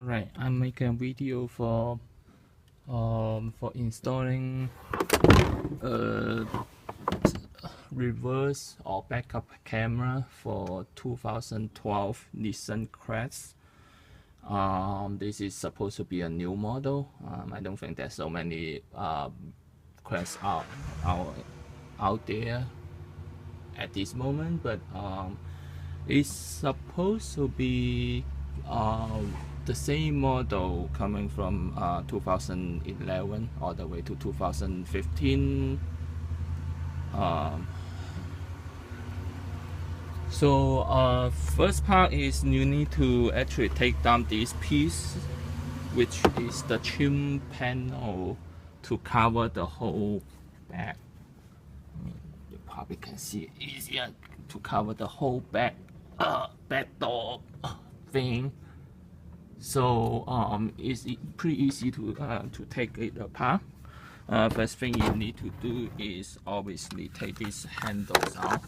Right, I'm making a video for installing a reverse or backup camera for 2012 Nissan Crest. This is supposed to be a new model. I don't think there's so many Crests out there at this moment, but it's supposed to be the same model coming from 2011 all the way to 2015. So first part is you need to actually take down this piece, which is the trim panel, to cover the whole back. I mean, you probably can see it easier to cover the whole back door thing. So it's pretty easy to take it apart. First thing you need to do is obviously take these handles out.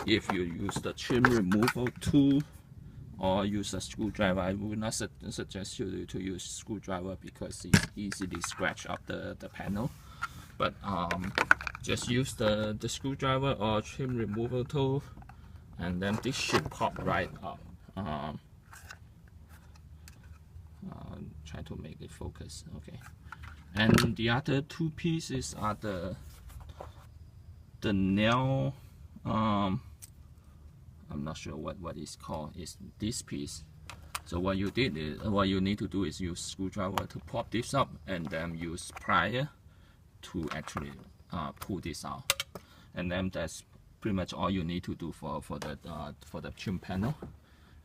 If you use the trim removal tool or use a screwdriver, I would not suggest you to use screwdriver because it easily scratch up the panel. But just use the screwdriver or trim removal tool, and then this should pop right up. Try to make it focus. Okay, and the other two pieces are the nail. I'm not sure what it's called. It's this piece. So what you need to do is use screwdriver to pop this up, and then use plier to actually pull this out. And then that's pretty much all you need to do for the trim panel.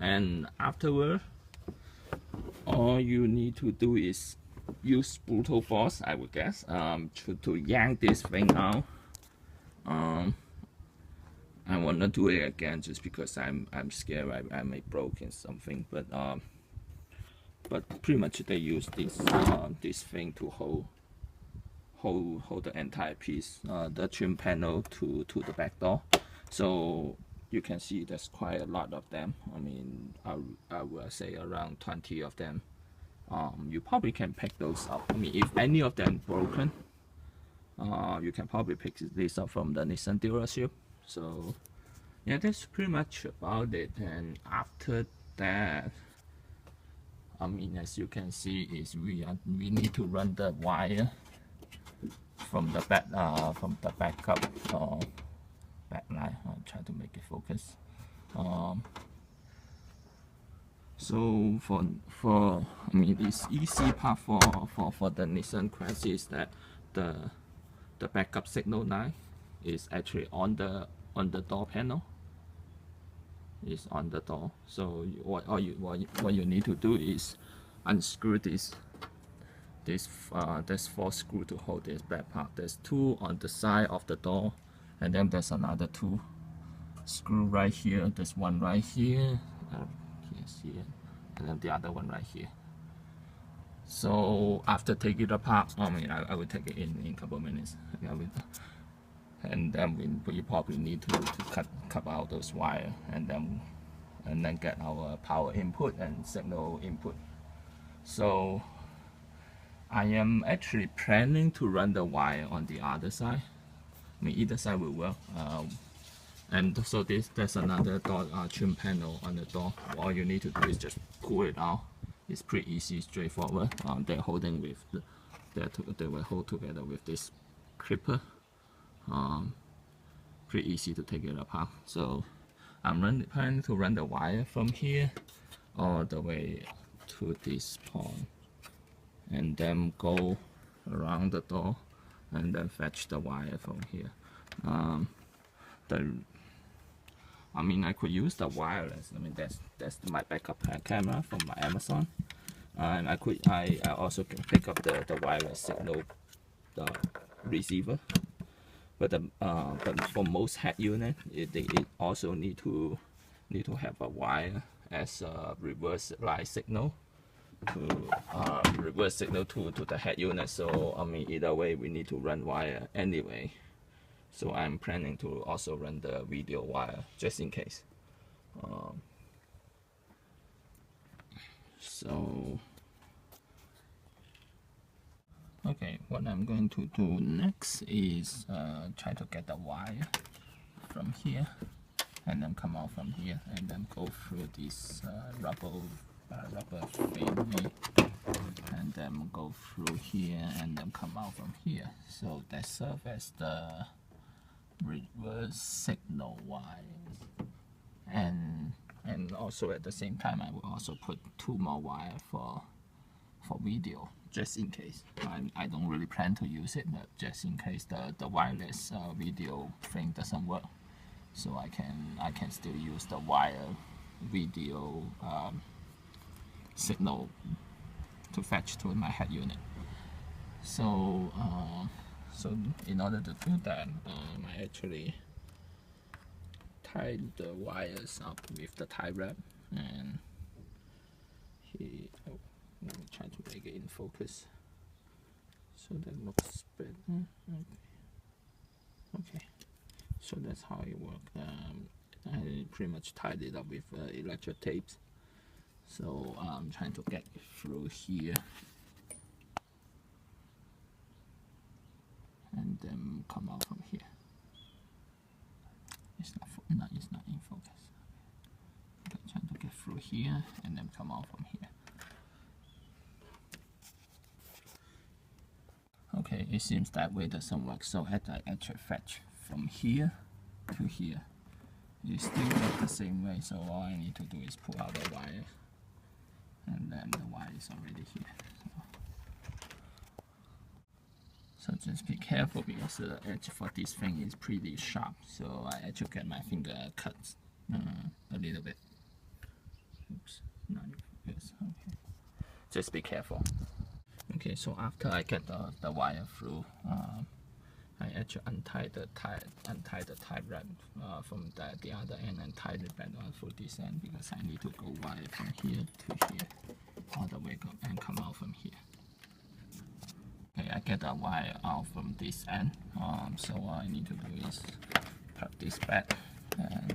And afterward, all you need to do is use brutal force, I would guess, to yank this thing out. I want to do it again just because I'm scared I may broken something, but pretty much they use this thing to hold the entire piece, the trim panel to the back door. So you can see there's quite a lot of them. I mean, I will say around 20 of them. You probably can pick those up. I mean, if any of them broken, you can probably pick this up from the Nissan dealership. So yeah, that's pretty much about it. And after that, I mean, as you can see, is we need to run the wire from the backup backline. I'll try to make it focus. So for I mean, this easy part for the Nissan Crest is that the backup signal line is actually on the door panel. Is on the door. So what you need to do is unscrew this. There's 4 screws to hold this back part. There's 2 on the side of the door, and then there's another 2 screw right here. There's 1 right here, here, and then the other one right here. So after taking it apart, I mean, I will take it in a couple of minutes. And then we probably need to cut out those wires, and then get our power input and signal input. So I am actually planning to run the wire on the other side. I mean, either side will work. And so there's another door trim panel on the door. All you need to do is just pull it out. It's pretty easy, straightforward. They're holding with they will hold together with this clipper. Pretty easy to take it apart. So I'm planning to run the wire from here all the way to this point, and then go around the door, and then fetch the wire from here. I mean, I could use the wireless. I mean, that's my backup camera from my Amazon, and I also can pick up the wireless signal, the receiver. But for most head unit, it also need to have a wire as a reverse line signal to the head unit. So I mean, either way, we need to run wire anyway. So I'm planning to also run the video wire just in case. So okay, what I'm going to do next is try to get the wire from here and then come out from here and then go through this rubber thingy and then go through here and then come out from here. So that serves as the reverse signal wires. And also at the same time I will also put 2 more wires for video, just in case. I don't really plan to use it, but just in case the wireless video thing doesn't work, so I can still use the wire video signal to fetch to my head unit. So so in order to do that, I actually tie the wires up with the tie wrap, and let me try to make it in focus so that looks better. Okay, so that's how it works. I pretty much tied it up with electric tapes. So I'm trying to get through here and then come out from here. It's not in focus. Okay, trying to get through here and then come out from here. Okay, it seems that way doesn't work, so I actually fetch from here to here. It still works the same way, so all I need to do is pull out the wire, and then the wire is already here. So just be careful because the edge for this thing is pretty sharp, so I actually get my finger cut a little bit. Oops, not in focus. Okay, just be careful. Okay, so after I get the wire through, I actually untie the tie wrap from the other end and tie it back on through this end, because I need to go wire from here to here, all the way and come out from here. Okay, I get the wire out from this end, so all I need to do is plug this back and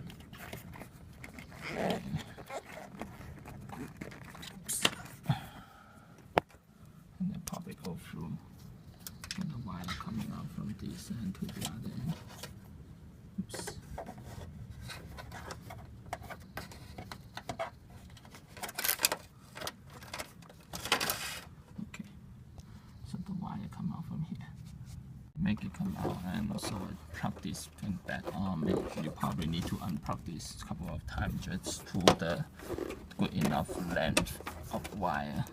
then probably go through and the wire coming out from this end to the other end. Oops. Okay, so the wire come out from here. Make it come out, and also I plug this thing back on. You probably need to unplug this a couple of times just to the good enough length of wire.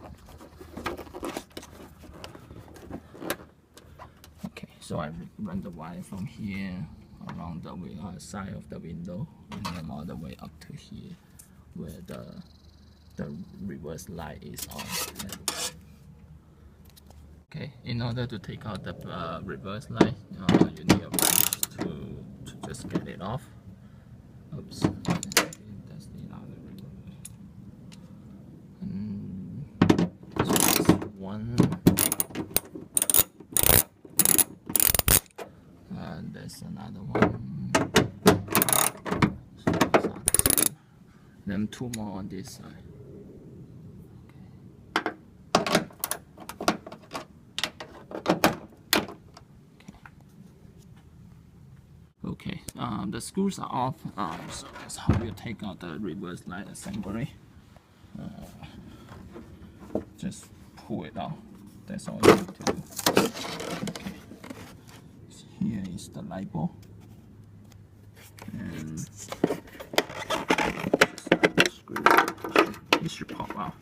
Okay, so I run the wire from here along the side of the window and then all the way up to here where the reverse light is on. Okay, in order to take out the reverse light, you need a wrench to just get it off. Oops, that's the other reverse. So that's one. And there's another one. So that's other side. Then 2 more on this side. Okay, the screws are off, so that's how you take out the reverse light assembly. Just pull it out, that's all you need to do. Okay, so here is the light bulb, and it should pop out.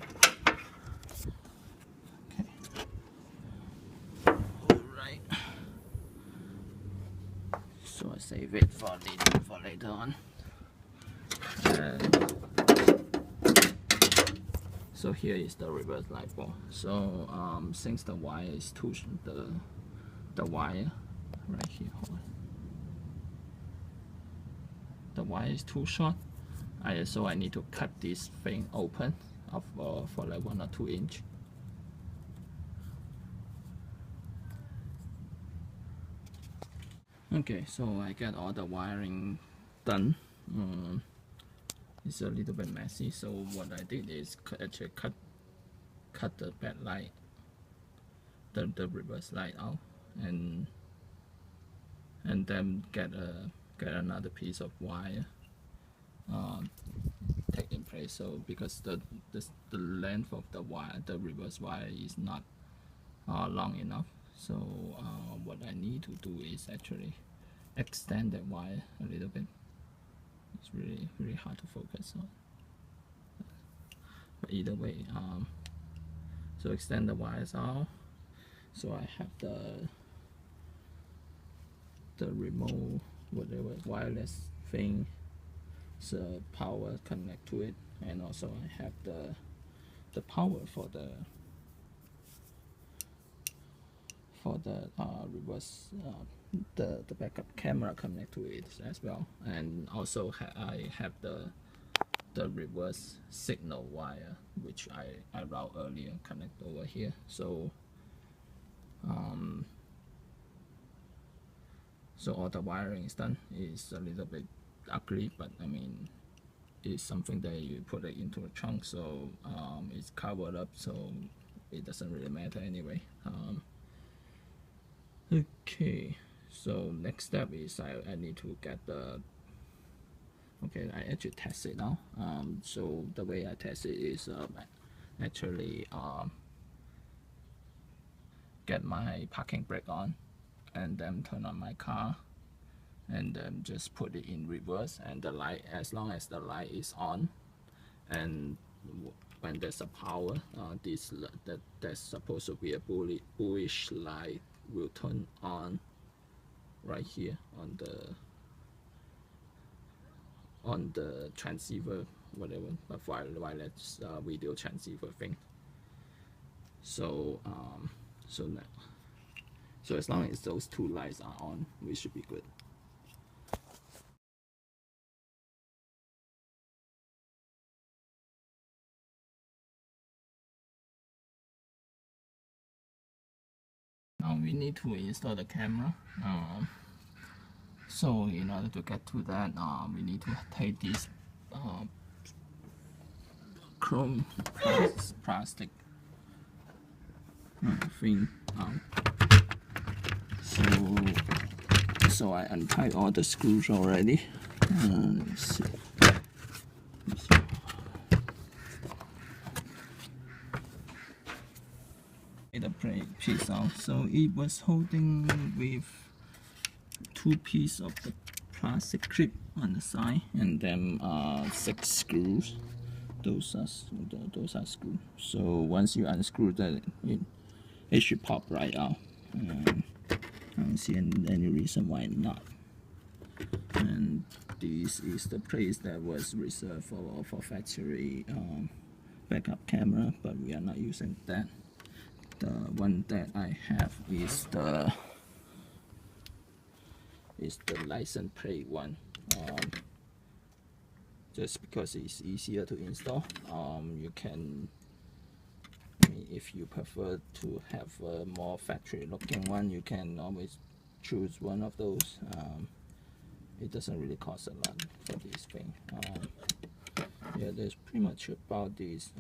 Okay, alright. So I save it for later on. And so here is the reverse light bulb. So since the wire is too the wire right here, hold on. The wire is too short. So I need to cut this thing open for like 1 or 2 inch. Okay, so I got all the wiring done. It's a little bit messy, so what I did is actually cut cut the backlight, the reverse light out, and then get another piece of wire taking place. So because the length of the wire, the reverse wire, is not long enough, so what I need to do is actually extend that wire a little bit. It's really hard to focus on, but either way, so extend the wires out. So I have the remote, whatever wireless thing, so power connect to it, and also I have the power for the reverse, the backup camera connect to it as well, and also I have the reverse signal wire, which I route earlier, connect over here. So so all the wiring is done. It's a little bit ugly, but I mean, it's something that you put it into a trunk, so it's covered up, so it doesn't really matter anyway. Okay, so next step is I need to get the, okay, I actually test it now. So the way I test it is actually get my parking brake on, and then turn on my car, and then just put it in reverse, and the light, as long as the light is on, and when there's a power, that's supposed to be a bullish light, will turn on right here on the transceiver, whatever, the wireless video transceiver thing. So so as long as those two lights are on, we should be good. Now we need to install the camera. So in order to get to that, we need to take this chrome plastic thing out. So I untied all the screws already. Let's see. The piece out. So it was holding with two pieces of the plastic clip on the side, and then 6 screws. Those are screws. So once you unscrew that, it should pop right out. I don't see any reason why not. And this is the place that was reserved for factory backup camera, but we are not using that. The one that I have is the license plate one, just because it's easier to install. You can, I mean, if you prefer to have a more factory looking one, you can always choose one of those. It doesn't really cost a lot for this thing. Yeah, that's pretty much about this.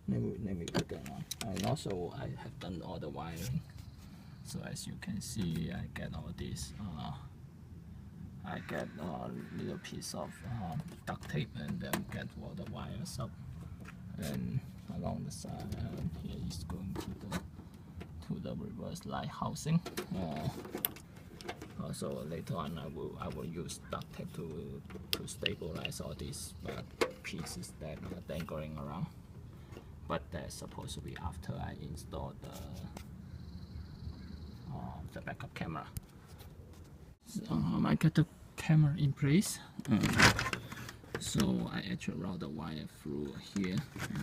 Let me put that on. And also I have done all the wiring. So as you can see, I get all this. I get a little piece of duct tape, and then get all the wires up, and along the side here is going to the reverse light housing. Also later on I will use duct tape to stabilize all these pieces that are dangling around. But that's supposed to be after I install the backup camera. So, I got the camera in place. So I actually route the wire through here.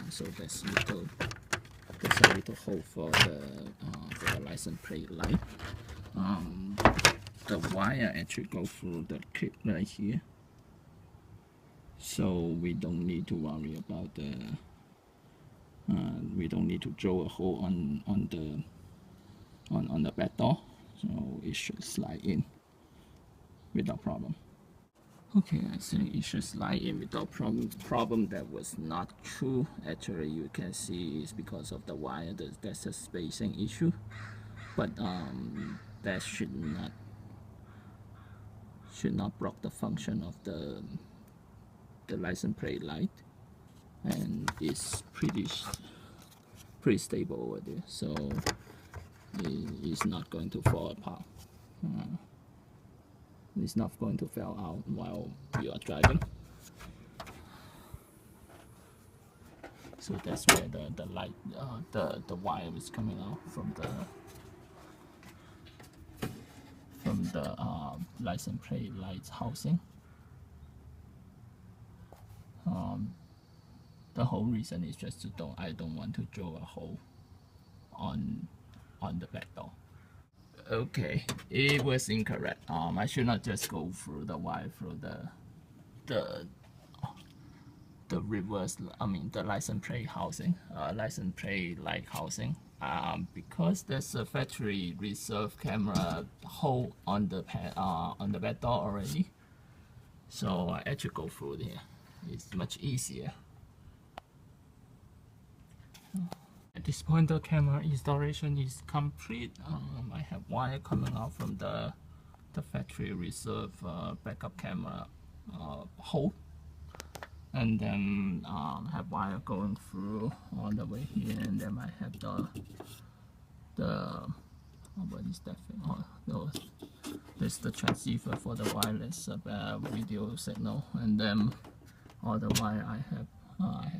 So there's a little hole for the license plate light. The wire actually goes through the clip right here. So we don't need to worry about we don't need to drill a hole on the back door, so it should slide in without problem. Okay, I think it's just like in without problem that was not true. Actually, you can see it's because of the wire. That's a spacing issue, but that should not block the function of the license plate light, and it's pretty stable over there, so it's not going to fall apart. It's not going to fall out while you are driving. So that's where the light, the wire is coming out from the license plate light housing. The whole reason is just I don't want to drill a hole on the back door. Okay, it was incorrect. I should not just go through the wire through the reverse. I mean the license plate housing, license plate light housing. Because there's a factory reserve camera hole on the back door already, so I actually go through there. It's much easier. At this point, the camera installation is complete. I have wire coming out from the factory reserve backup camera hole, and then have wire going through all the way here, and then I have what is that thing? Oh, this is the transceiver for the wireless video signal, and then all the wire I have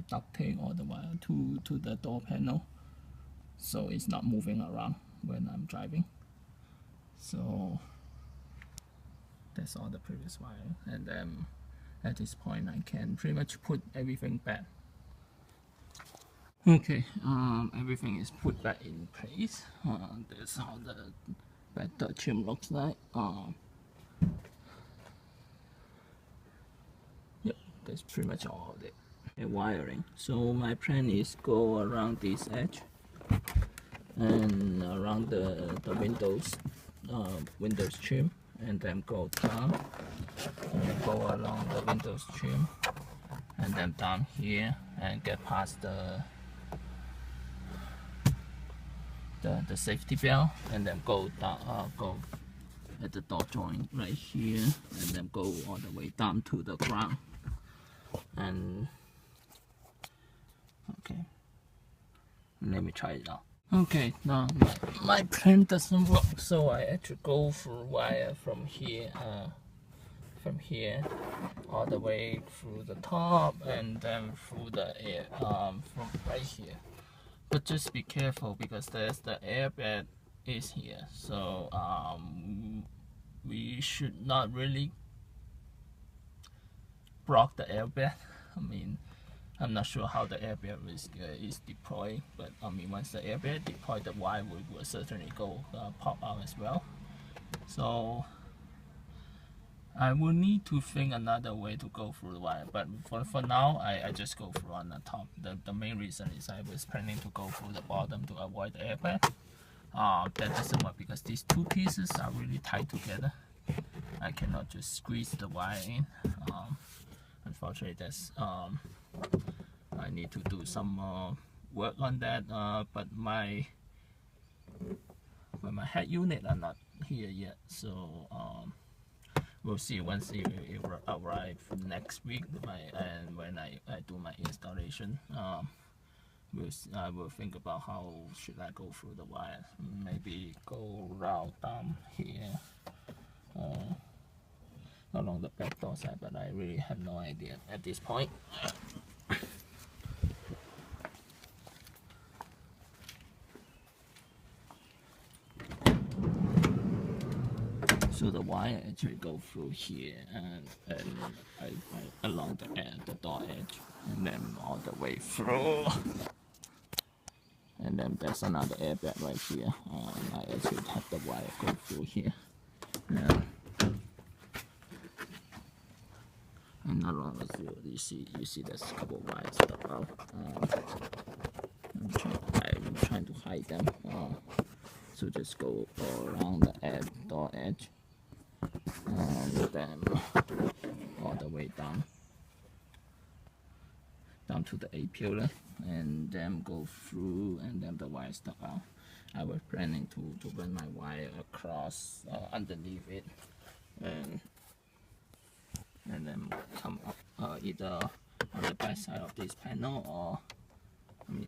duct tape all the wire to the door panel, so it's not moving around when I'm driving. So that's all the previous wire, and then at this point I can pretty much put everything back. Okay, everything is put back in place. That's how the back door trim looks like. Yep, that's pretty much all of it. Wiring. So my plan is go around this edge and around the windows trim, and then go down and go along the windows trim, and then down here and get past the safety belt, and then go down, go at the door joint right here, and then go all the way down to the ground. And okay, let me try it out. Okay, now my plan doesn't work, so I actually go through wire from here all the way through the top, and then through the air from right here. But just be careful because there's the airbag is here, so we should not really block the airbag. I mean, I'm not sure how the airbag is deployed, but I mean, once the airbag deployed, the wire will certainly go pop out as well. So I will need to think another way to go through the wire, but for now, I just go through on the top. The main reason is I was planning to go through the bottom to avoid the airbag. That doesn't work because these two pieces are really tight together. I cannot just squeeze the wire in. Unfortunately, that's I need to do some more work on that. But my head unit are not here yet, so we'll see once it arrive next week. And when I do my installation, I will think about how should I go through the wire. Maybe go route down here along the back door side, but I really have no idea at this point. So the wire actually go through here and along the door edge, and then all the way through. And then there's another airbag right here. I actually have the wire go through here. Yeah. And along as you see there's a couple of wires stuck out. I'm trying to hide them. So just go around the door edge. And then all the way down to the A pillar, and then go through, and then the wire stuck out. I was planning to run my wire across underneath it, and then come up either on the back side of this panel or